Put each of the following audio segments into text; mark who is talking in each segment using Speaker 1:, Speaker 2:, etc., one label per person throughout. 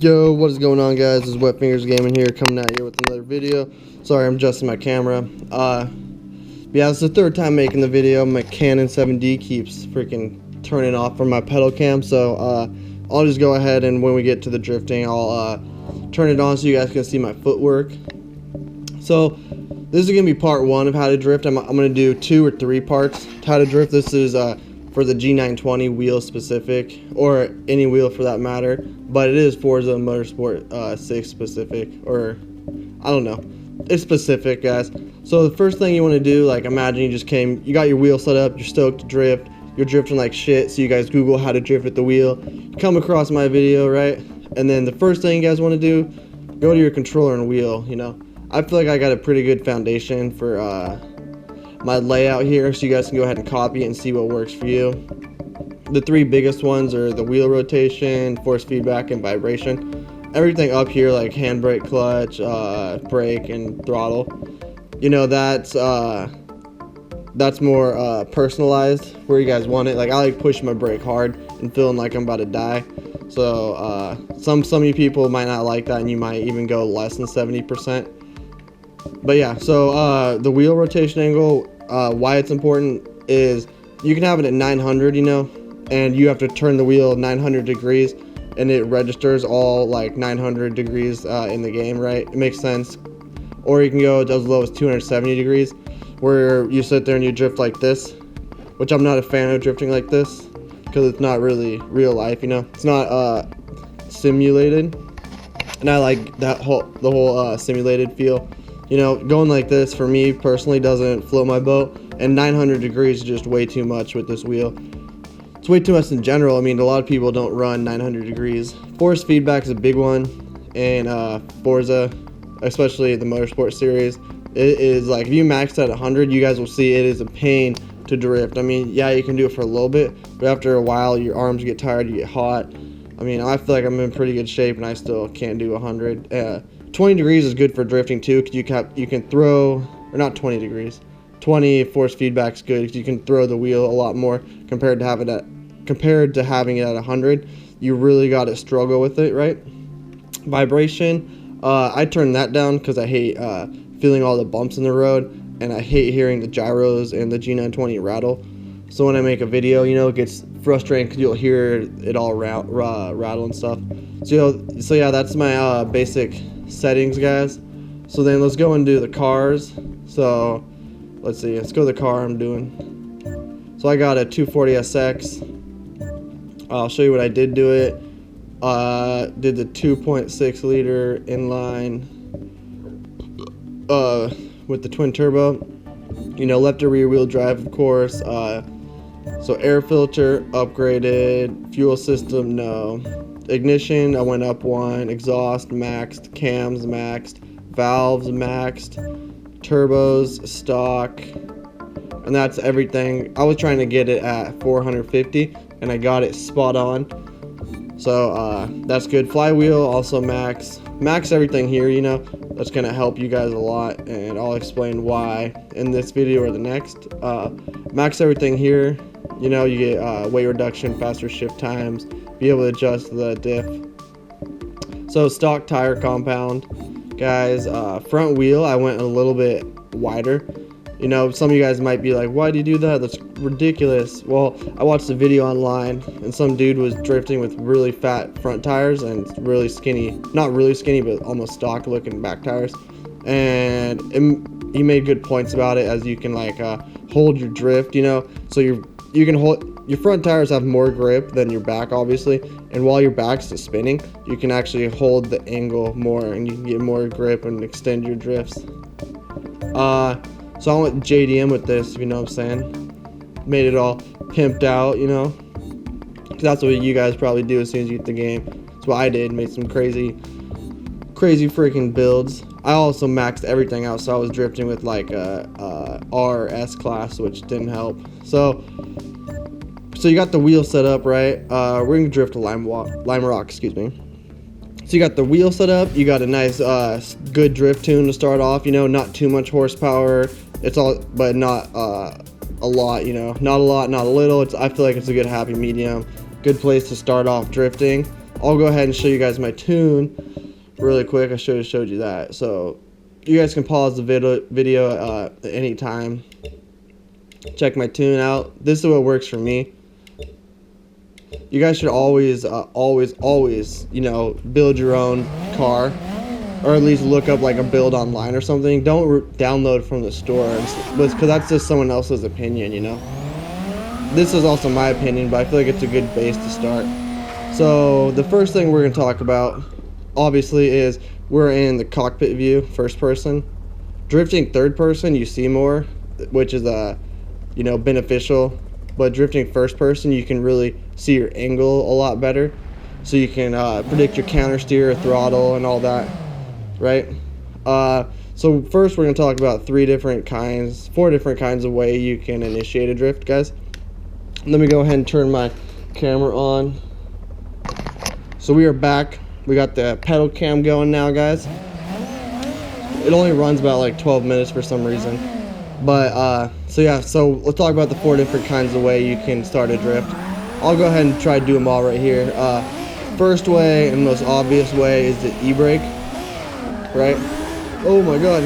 Speaker 1: Yo, what is going on, guys? This is Wetfingers Gaming here, coming at you with another video. Sorry, I'm adjusting my camera. Yeah, it's the third time making the video. My Canon 7D keeps freaking turning off from my pedal cam, so I'll just go ahead and when we get to the drifting, I'll turn it on so you guys can see my footwork. So this is gonna be part one of how to drift. I'm gonna do 2 or 3 parts to how to drift. This is for the G920 wheel specific, or any wheel for that matter, but it is Forza Motorsport 6 specific, or I don't know, it's specific, guys. So the first thing you want to do, like, imagine you got your wheel set up, you're stoked to drift, you're drifting like shit, so you guys Google how to drift with the wheel, you come across my video, right? And then the first thing you guys want to do, go to your controller and wheel. You know, I feel like I got a pretty good foundation for my layout here, so you guys can go ahead and copy it and see what works for you. The 3 biggest ones are the wheel rotation, force feedback, and vibration. Everything up here, like handbrake, clutch, brake, and throttle, you know, that's more personalized where you guys want it. Like, I like pushing my brake hard and feeling like I'm about to die. So some of you people might not like that, and you might even go less than 70%. But yeah, so the wheel rotation angle, why it's important is you can have it at 900, you know, and you have to turn the wheel 900 degrees and it registers all like 900 degrees in the game, right? It makes sense. Or you can go as low as 270 degrees where you sit there and you drift like this, which I'm not a fan of drifting like this because it's not really real life, you know. It's not simulated, and I like the whole simulated feel. You know, going like this for me personally doesn't float my boat, and 900 degrees is just way too much with this wheel. It's way too much in general. I mean, a lot of people don't run 900 degrees. Force feedback is a big one in Forza, especially the Motorsport series. It is like, if you max at 100, you guys will see it is a pain to drift. I mean, yeah, you can do it for a little bit, but after a while, your arms get tired, you get hot. I mean, I feel like I'm in pretty good shape, and I still can't do 100. 20 degrees is good for drifting too, because you can throw, or not 20 degrees. 20 force feedback is good because you can throw the wheel a lot more compared to having it at 100. You really got to struggle with it, right? Vibration, I turn that down because I hate feeling all the bumps in the road, and I hate hearing the gyros and the G920 rattle. So when I make a video, you know, it gets frustrating because you'll hear it all rattle and stuff. So yeah, that's my basic settings, guys. So then let's go and do the cars. So let's see, let's go to the car I'm doing. So I got a 240SX. I'll show you what I did do it. Did the 2.6 liter inline with the twin turbo. You know, left to rear wheel drive, of course. So air filter upgraded, fuel system no, ignition I went up 1, exhaust maxed, cams maxed, valves maxed, turbos stock, and that's everything. I was trying to get it at 450 and I got it spot on, so that's good. Flywheel also max everything here, you know. That's gonna help you guys a lot, and I'll explain why in this video or the next. Max everything here, you know. You get weight reduction, faster shift times, be able to adjust the diff. So stock tire compound, guys. Front wheel I went a little bit wider. You know, some of you guys might be like, why do you do that? That's ridiculous. Well, I watched a video online and some dude was drifting with really fat front tires and really skinny, not really skinny, but almost stock looking back tires. And he made good points about it, as you can like hold your drift, you know. So you can hold, your front tires have more grip than your back, obviously, and while your back's spinning, you can actually hold the angle more and you can get more grip and extend your drifts. So I went JDM with this, if you know what I'm saying. Made it all pimped out, you know. Cause that's what you guys probably do as soon as you get the game. That's what I did, made some crazy freaking builds. I also maxed everything out, so I was drifting with like a R or S class, which didn't help. So you got the wheel set up, right? We're gonna drift to Lime Rock, excuse me. So you got the wheel set up, you got a nice good drift tune to start off, you know, not too much horsepower. It's all, but not a lot, you know, not a lot, not a little. I feel like it's a good happy medium, good place to start off drifting. I'll go ahead and show you guys my tune really quick. I should have showed you that. So you guys can pause the video at any time. Check my tune out. This is what works for me. You guys should always, you know, build your own car, or at least look up like a build online or something. Don't download from the store, because that's just someone else's opinion, you know. This is also my opinion, but I feel like it's a good base to start. So the first thing we're going to talk about, obviously, is we're in the cockpit view, first person. Drifting third person, you see more, which is you know, beneficial. But drifting first person, you can really see your angle a lot better. So you can predict your counter steer, throttle, and all that, right? So first we're going to talk about four different kinds of way you can initiate a drift, guys. Let me go ahead and turn my camera on. So we are back. We got the pedal cam going now, guys. It only runs about like 12 minutes for some reason. But so yeah, so let's talk about the 4 different kinds of way you can start a drift. I'll go ahead and try to do them all right here. First way and most obvious way is the Ebrake, right? Oh my god.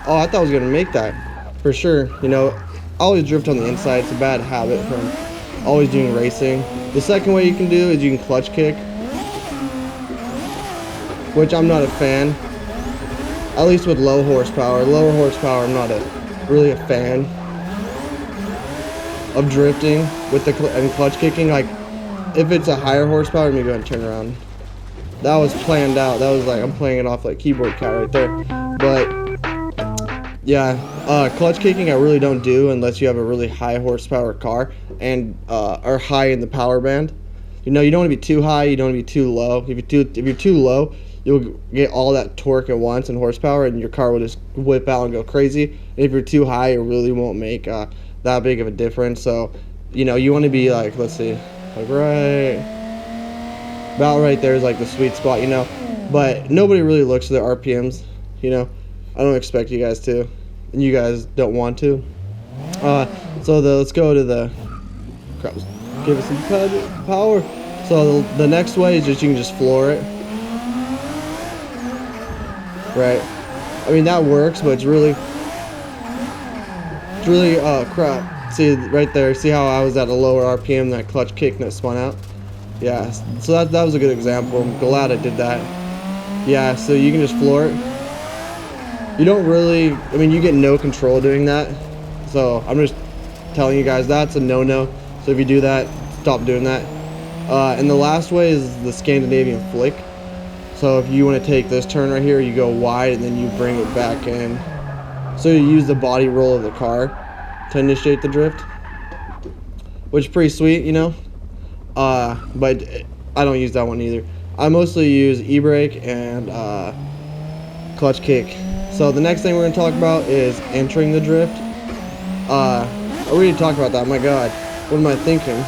Speaker 1: Oh, I thought I was gonna make that for sure. You know, I always drift on the inside. It's a bad habit from always doing racing. The second way you can do is you can clutch kick, which I'm not a fan, at least with low horsepower. Lower horsepower, I'm not really a fan of drifting with the clutch kicking. Like, if it's a higher horsepower, let me go ahead and turn around. That was planned out. That was like, I'm playing it off like keyboard cat right there. But yeah, clutch kicking I really don't do unless you have a really high horsepower car and are high in the power band. You know, you don't want to be too high, you don't want to be too low. If you're too low, you'll get all that torque at once and horsepower, and your car will just whip out and go crazy. And if you're too high, it really won't make that big of a difference. So, you know, you want to be like, let's see, like about right there is like the sweet spot, you know. But nobody really looks at their RPMs, you know. I don't expect you guys to, and you guys don't want to. So let's go to the crap. Give it some power. So the next way is just you can just floor it. Right. I mean, that works, but it's really crap. See right there, see how I was at a lower RPM, that clutch kick and that spun out? Yeah, so that was a good example. I'm glad I did that. Yeah, so you can just floor it. You don't really, I mean, you get no control doing that. So I'm just telling you guys that's a no-no. So if you do that, stop doing that. And the last way is the Scandinavian Flick. So if you want to take this turn right here, you go wide and then you bring it back in. So you use the body roll of the car to initiate the drift, which is pretty sweet, you know. But I don't use that one either. I mostly use Ebrake and clutch kick. So the next thing we're going to talk about is entering the drift. I already talked about that. My god, what am I thinking?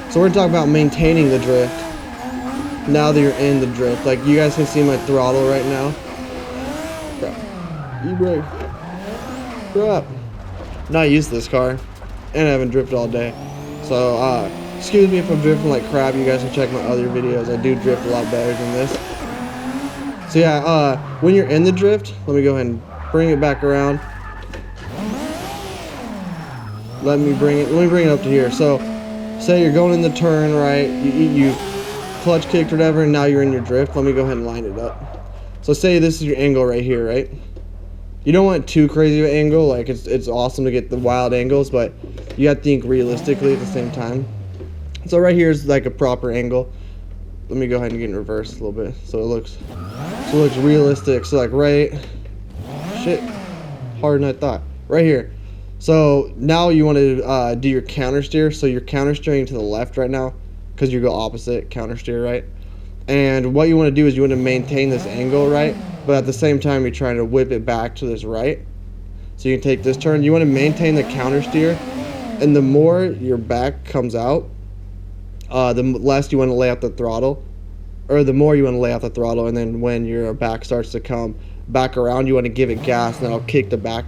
Speaker 1: So we're going to talk about maintaining the drift now that you're in the drift. Like, you guys can see my throttle right now. Crap. Ebrake. Crap. Not used to this car, and I haven't drifted all day. So excuse me if I'm drifting like crap. You guys can check my other videos. I do drift a lot better than this. So yeah, when you're in the drift, let me go ahead and bring it back around. Let me bring it up to here. So say you're going in the turn, right? You clutch kicked or whatever, and now you're in your drift. Let me go ahead and line it up. So say this is your angle right here, right? You don't want too crazy of an angle. Like, it's awesome to get the wild angles, but you got to think realistically at the same time. So right here is like a proper angle. Let me go ahead and get in reverse a little bit so it looks realistic. So like harder than I thought. Right here. So now you want to do your counter steer. So you're counter steering to the left right now because you go opposite counter steer, right? And what you want to do is you want to maintain this angle, right? But at the same time, you're trying to whip it back to this right. So you can take this turn. You want to maintain the counter steer, and the more your back comes out, the less you want to lay out the throttle, or the more you want to lay out the throttle. And then when your back starts to come back around, you want to give it gas, and that'll kick the back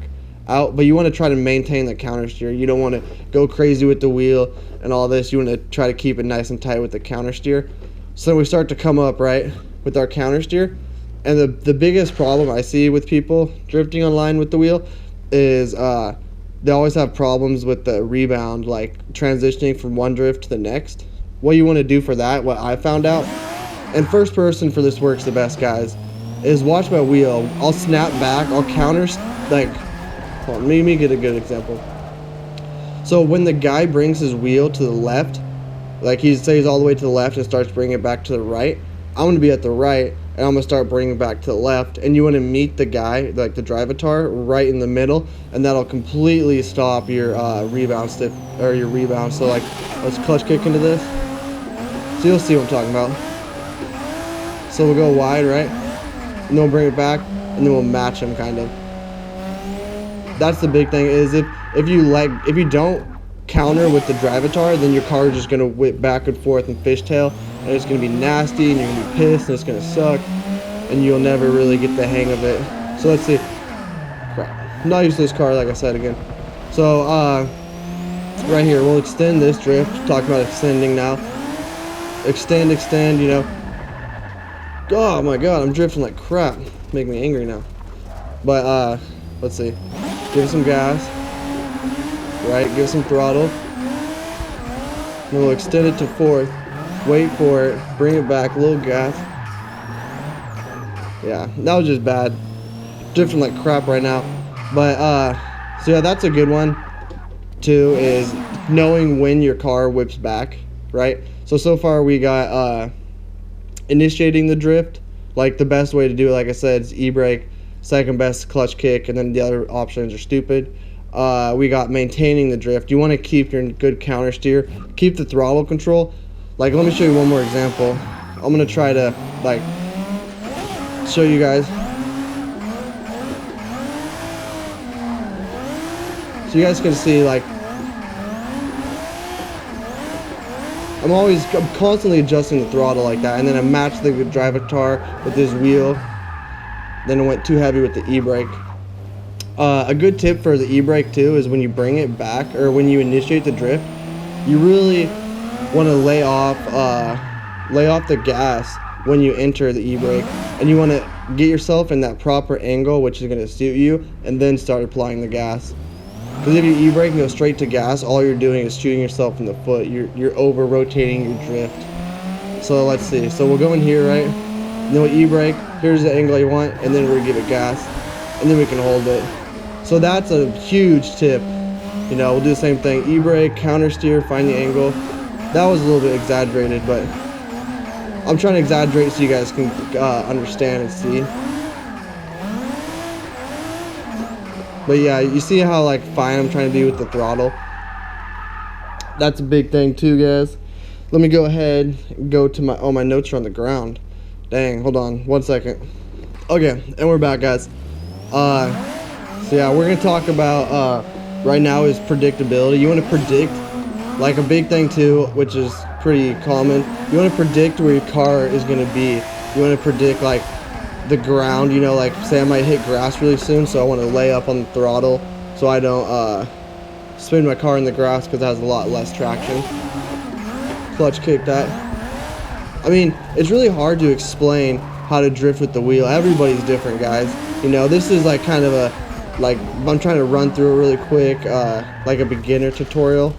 Speaker 1: out, but you want to try to maintain the counter steer. You don't want to go crazy with the wheel and all this. You want to try to keep it nice and tight with the counter steer. So we start to come up, right, with our counter steer. And the biggest problem I see with people drifting online with the wheel is they always have problems with the rebound, like transitioning from one drift to the next. What you want to do for that, what I found out, and first person for this works the best, guys, is watch my wheel. I'll snap back, I'll counter, like, hold on, let me get a good example. So when the guy brings his wheel to the left, like he stays all the way to the left and starts bringing it back to the right, I'm going to be at the right, and I'm going to start bringing it back to the left, and you want to meet the guy, like the drivatar, right in the middle, and that'll completely stop your rebound stiff, or your rebound. So like, let's clutch kick into this. So you'll see what I'm talking about. So we'll go wide, right? And then we'll bring it back, and then we'll match him, kind of. That's the big thing, is if you don't counter with the drivatar, then your car is just gonna whip back and forth and fishtail, and it's gonna be nasty, and you're gonna be pissed, and it's gonna suck, and you'll never really get the hang of it. So let's see. Crap. I'm not used to this car, like I said again. So right here, we'll extend this drift. Talking about extending now. Extend, you know. Oh my god, I'm drifting like crap. Make me angry now. But let's see. Give it some gas. Right, give it some throttle. Then we'll extend it to fourth. Wait for it. Bring it back. A little gas. Yeah, that was just bad. Drifting like crap right now. But so yeah, that's a good one too, is knowing when your car whips back, right? So far we got initiating the drift. Like the best way to do it, like I said, is Ebrake. Second best, clutch kick, and then the other options are stupid. We got maintaining the drift. You want to keep your good counter steer, keep the throttle control. Like, let me show you one more example. I'm gonna try to like show you guys. So you guys can see, like, I'm constantly adjusting the throttle like that, and then I match the drivatar with this wheel. Then I went too heavy with the Ebrake. A good tip for the Ebrake too is when you bring it back, or when you initiate the drift, you really want to lay off the gas when you enter the Ebrake, and you want to get yourself in that proper angle, which is going to suit you, and then start applying the gas. Because if you Ebrake and go straight to gas, all you're doing is shooting yourself in the foot. You're over rotating your drift. So let's see. So we'll go in here, right? And then we'll Ebrake. Here's the angle you want, and then we're gonna give it gas, and then we can hold it. So that's a huge tip. You know, we'll do the same thing. Ebrake, counter steer, find the angle. That was a little bit exaggerated, but I'm trying to exaggerate so you guys can understand and see. But yeah, you see how like fine I'm trying to be with the throttle. That's a big thing too, guys. Let me go ahead and go to my notes are on the ground. Dang, hold on 1 second. Okay, and we're back, guys. So yeah, we're gonna talk about right now is predictability. You want to predict, like, a big thing too, which is pretty common. You want to predict where your car is gonna be. You want to predict like the ground. You know, like say I might hit grass really soon, so I want to lay up on the throttle so I don't spin my car in the grass, because it has a lot less traction. Clutch kick that. I mean, it's really hard to explain how to drift with the wheel. Everybody's different, guys. You know, this is like kind of a, like, I'm trying to run through it really quick, like a beginner tutorial.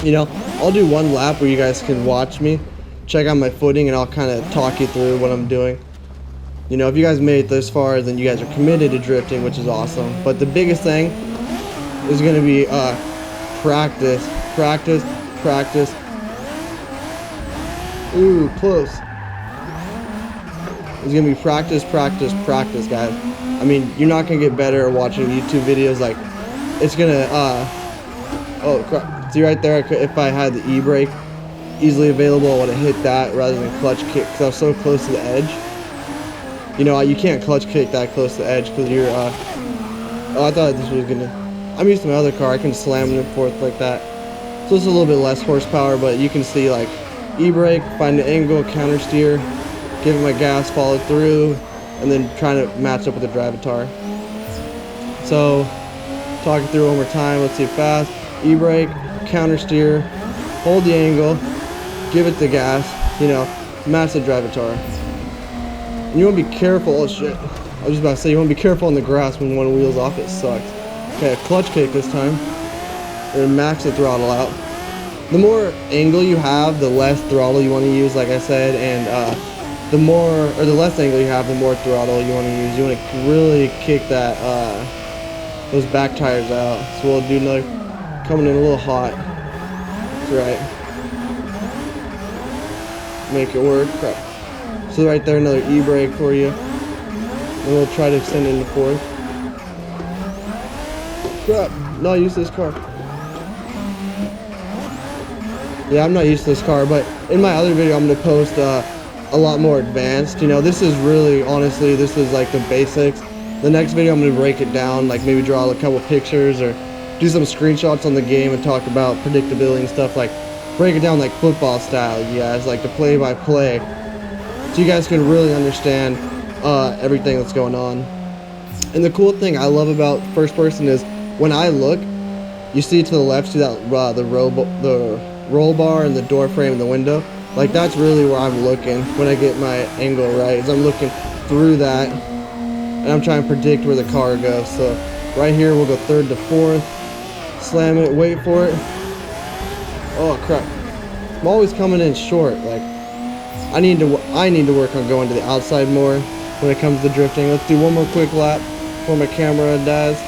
Speaker 1: You know, I'll do one lap where you guys can watch me, check out my footing, and I'll kind of talk you through what I'm doing. You know, if you guys made it this far, then you guys are committed to drifting, which is awesome. But the biggest thing is going to be practice. Ooh, close. It's gonna be practice, guys. I mean, you're not gonna get better at watching YouTube videos. Like, it's gonna oh crap. See right there, if I had the Ebrake easily available, I would have hit that rather than clutch kick, because I was so close to the edge. You know, you can't clutch kick that close to the edge because you're oh, I thought this was gonna, I'm used to my other car, I can slam it forth like that. So it's a little bit less horsepower, but you can see, like, Ebrake, find the angle, counter steer, give it my gas, follow through, and then trying to match up with the drivatar. So talk it through one more time. Let's see. Fast, e-brake, counter steer, hold the angle, give it the gas, you know, massive drivatar. And you want to be careful. Oh shit, I was just about to say, you want to be careful on the grass when one wheel's off. It sucks. Okay, a clutch kick this time. And max the throttle out. The more angle you have, the less throttle you want to use, like I said, and the less angle you have, the more throttle you want to use. You want to really kick that those back tires out. So we'll do another, coming in a little hot. That's right. Make it work. Crap. So right there, another e-brake for you. And we'll try to extend into fourth. Crap. Not used to this car. Yeah, I'm not used to this car, but in my other video, I'm going to post a lot more advanced. You know, this is really, honestly, this is like the basics. The next video, I'm going to break it down, like maybe draw a couple pictures or do some screenshots on the game and talk about predictability and stuff, like break it down like football style, you guys, like the play-by-play, so you guys can really understand everything that's going on. And the cool thing I love about first person is when I look, you see to the left, see that the roll bar and the door frame and the window, like that's really where I'm looking when I get my angle right, is I'm looking through that and I'm trying to predict where the car goes. So right here we'll go third to fourth, slam it, wait for it. Oh crap, I'm always coming in short. Like I need to work on going to the outside more when it comes to drifting. Let's do one more quick lap before my camera dies.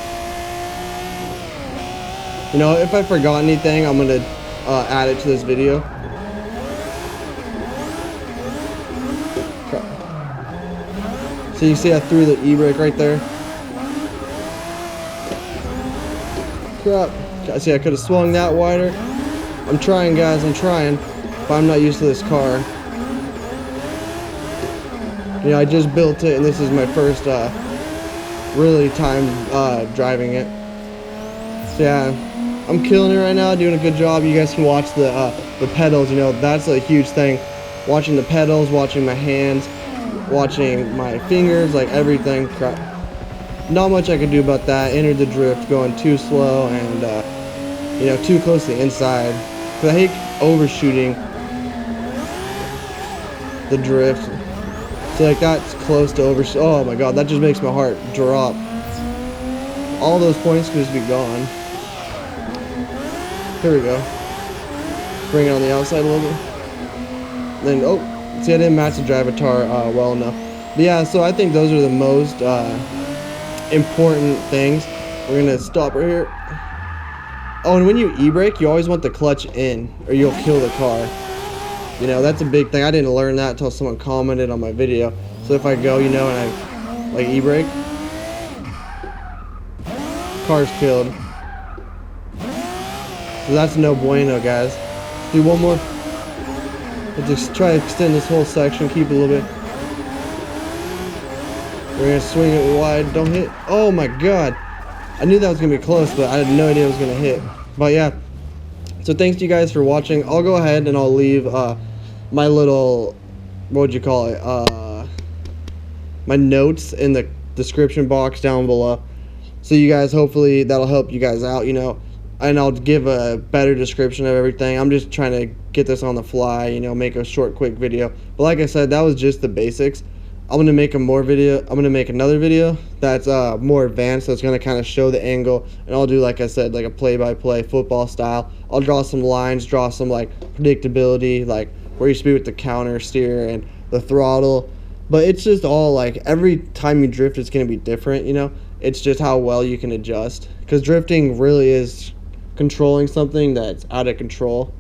Speaker 1: You know, if I forgot anything, I'm gonna add it to this video. Crap. So you see I threw the e-brake right there. Crap. See, I could have swung that wider. I'm trying, guys, I'm trying, but I'm not used to this car. You know, I just built it and this is my first really time driving it. So yeah, I'm killing it right now, doing a good job. You guys can watch the pedals, you know, that's a huge thing. Watching the pedals, watching my hands, watching my fingers, like everything. Crap. Not much I can do about that. Entered the drift going too slow and, you know, too close to the inside. Because I hate overshooting the drift. So like that's close to overshoot. Oh my god, that just makes my heart drop. All those points could just be gone. Here we go. Bring it on the outside a little bit. Then, oh, see, I didn't match the drivatar well enough. But yeah, so I think those are the most important things. We're gonna stop right here. Oh, and when you e-brake, you always want the clutch in, or you'll kill the car. You know, that's a big thing. I didn't learn that until someone commented on my video. So if I go, you know, and I like e-brake, car's killed. So that's no bueno, guys. Do one more. Let's just try to extend this whole section, keep it a little bit. We're gonna swing it wide, don't hit. Oh my god. I knew that was gonna be close, but I had no idea it was gonna hit. But yeah. So thanks to you guys for watching. I'll go ahead and I'll leave my little, what would you call it? My notes in the description box down below. So you guys, hopefully that'll help you guys out, you know. And I'll give a better description of everything. I'm just trying to get this on the fly, you know, make a short, quick video. But like I said, that was just the basics. I'm gonna make another video that's more advanced. That's gonna kind of show the angle, and I'll do, like I said, like a play-by-play football style. I'll draw some lines, draw some like predictability, like where you speed with the counter steer and the throttle. But it's just all like every time you drift, it's gonna be different, you know. It's just how well you can adjust, because drifting really is controlling something that's out of control,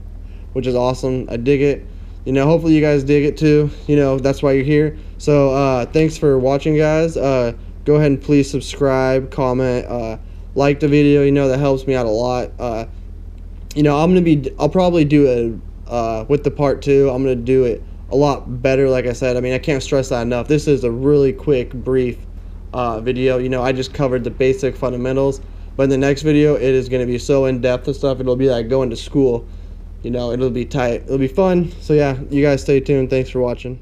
Speaker 1: which is awesome. I dig it. You know, hopefully you guys dig it too. You know, that's why you're here. So thanks for watching, guys. Go ahead and please subscribe, comment, like the video. You know, that helps me out a lot. You know, I'll probably do it with the part 2. I'm gonna do it a lot better. Like I said, I mean, I can't stress that enough. This is a really quick, brief video. You know, I just covered the basic fundamentals. But in the next video, it is going to be so in-depth and stuff. It'll be like going to school. You know, it'll be tight. It'll be fun. So yeah, you guys stay tuned. Thanks for watching.